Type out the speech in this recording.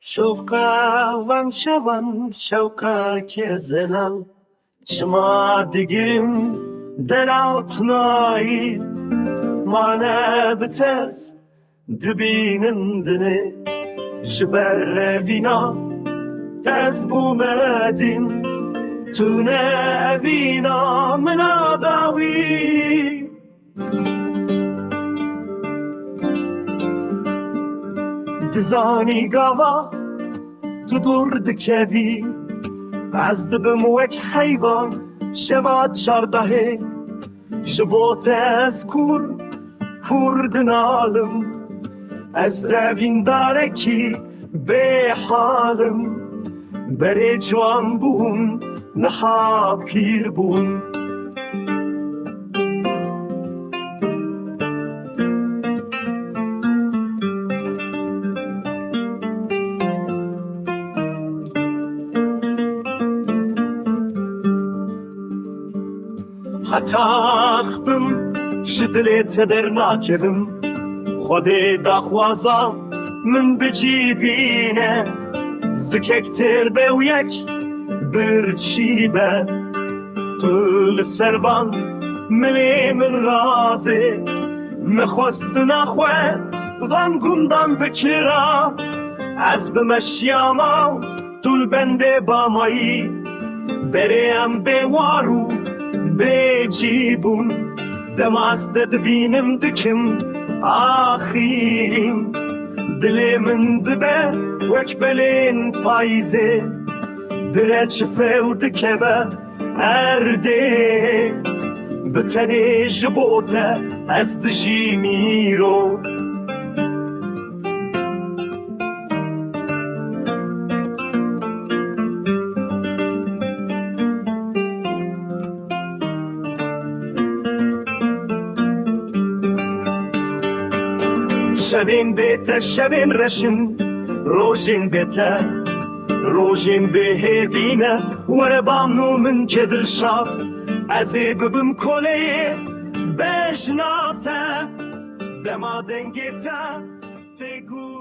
شوقا شوان شوقا که زلال شما دیگیم در آتنایی مانه بتز دبینم دنه جبر وینا تز بومدین تونه وینا مناداوی دزانی گاوا تو دور دکوی از دبم وک حیوان شواد چاردهه جبوت از کور دنالم از زبین دارکی به حالم بره جوان بون نها پیر بون حتاخ بم شدلت در ناکرم خود داخوازا من بجیبینه زککتر به و یک برچی به طول سربان ملی من رازه مخواست نخواه وان گندان بکرا از بمشیاما طول بنده با مایی بریم به وارو به جیبون دماست دبینم دکم آخیم دل من دبه وک بلین پایزه درچ فو دکبه ارده بتنی جبوته از دجی میرو شبین بیت شبین رشن روشن بیت روشن به هیوینه ور بامنو من که دل شاد از ببم کله بشناته دما دنگیته تگو